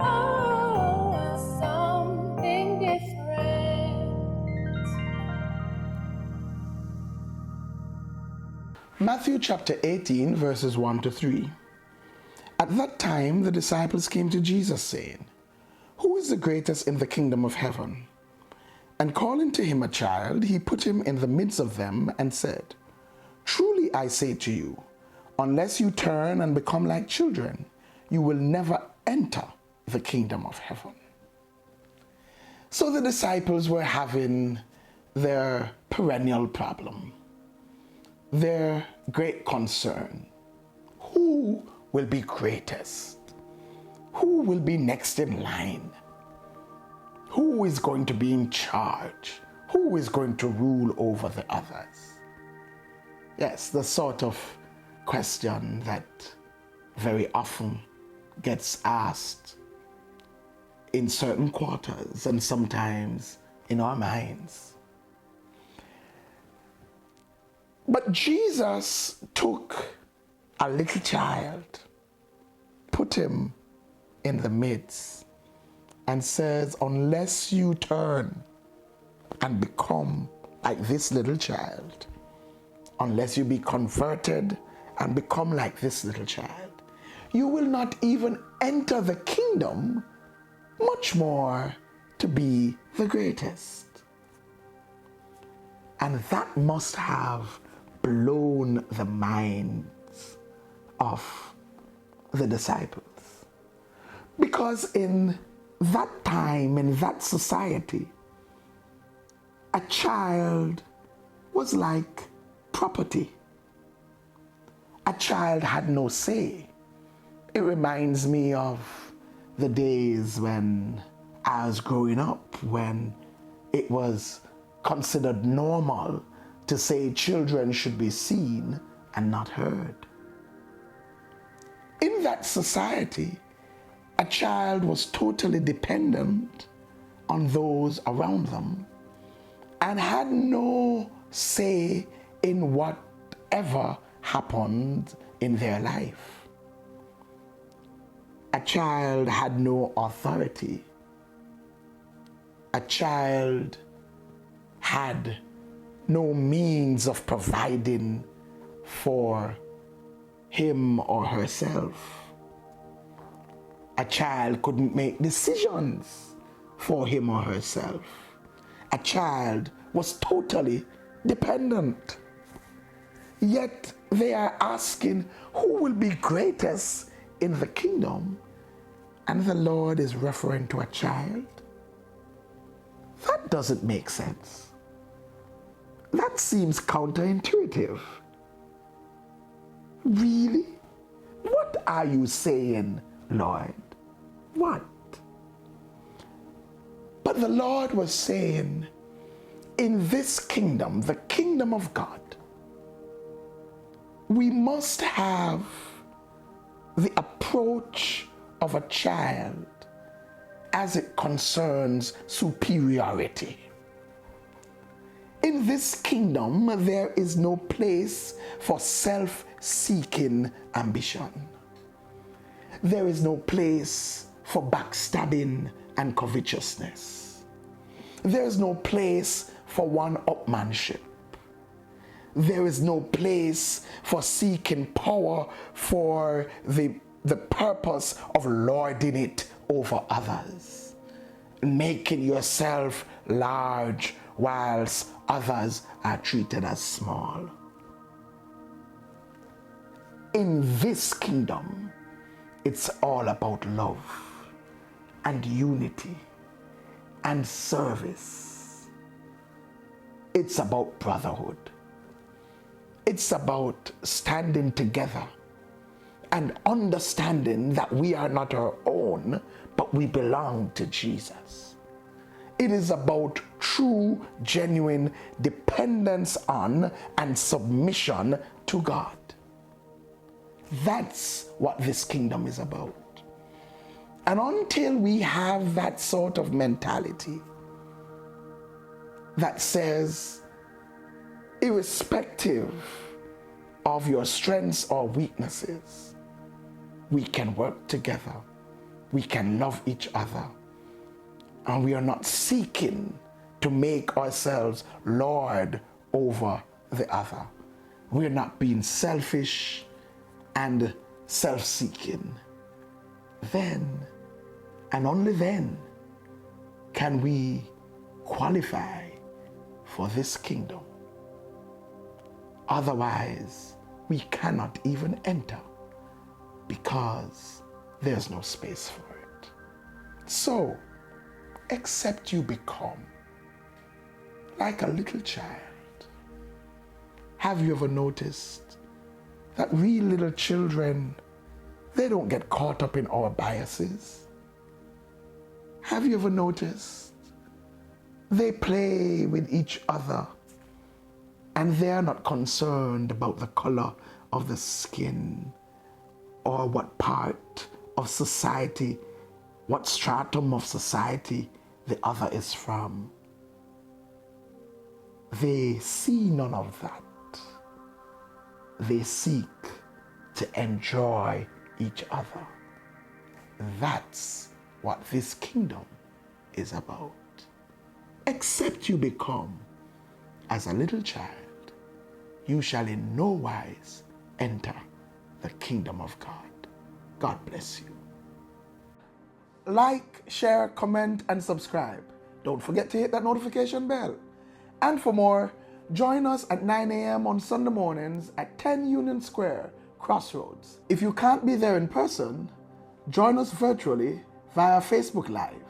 Oh, something different. Matthew chapter 18, verses 1 to 3. At that time, the disciples came to Jesus, saying, "Who is the greatest in the kingdom of heaven?" And calling to him a child, he put him in the midst of them and said, "Truly I say to you, unless you turn and become like children, you will never enter the kingdom of heaven." So the disciples were having their perennial problem, their great concern. Who will be greatest? Who will be next in line? Who is going to be in charge? Who is going to rule over the others? Yes, the sort of question that very often gets asked in certain quarters and sometimes in our minds. But Jesus took a little child, put him in the midst, and says, unless you turn and become like this little child, unless you be converted and become like this little child, you will not even enter the kingdom, much more to be the greatest. And that must have blown the minds of the disciples. Because in that time, in that society, a child was like property. A child had no say. It reminds me of the days when I was growing up, when it was considered normal to say children should be seen and not heard. In that society, a child was totally dependent on those around them and had no say in whatever happened in their life. A child had no authority. A child had no means of providing for him or herself. A child couldn't make decisions for him or herself. A child was totally dependent. Yet they are asking, who will be greatest in the kingdom? And the Lord is referring to a child? That doesn't make sense. That seems counterintuitive. Really? What are you saying, Lord? What? But the Lord was saying, in this kingdom, the kingdom of God, we must have the approach of a child as it concerns superiority. In this kingdom, there is no place for self-seeking ambition. There is no place for backstabbing and covetousness. There is no place for one-upmanship. There is no place for seeking power for the purpose of lording it over others, making yourself large whilst others are treated as small. In this kingdom, it's all about love and unity and service. It's about brotherhood. It's about standing together and understanding that we are not our own, but we belong to Jesus. It is about true, genuine dependence on and submission to God. That's what this kingdom is about. And until we have that sort of mentality that says, irrespective of your strengths or weaknesses, we can work together we can love each other. And we are not seeking to make ourselves Lord over the other. We're not being selfish and self-seeking. Then, and only then, can we qualify for this kingdom. Otherwise, we cannot even enter because there's no space for it. So, except you become like a little child. Have you ever noticed that we little children, they don't get caught up in our biases? Have you ever noticed they play with each other and they're not concerned about the color of the skin or what part of society, what stratum of society the other is from? They see none of that. They seek to enjoy each other. That's what this kingdom is about. Except you become as a little child, you shall in no wise enter the kingdom of God. God bless you. Like, share, comment, and subscribe. Don't forget to hit that notification bell. And for more, join us at 9 a.m. on Sunday mornings at 10 Union Square, Crossroads. If you can't be there in person, join us virtually via Facebook Live.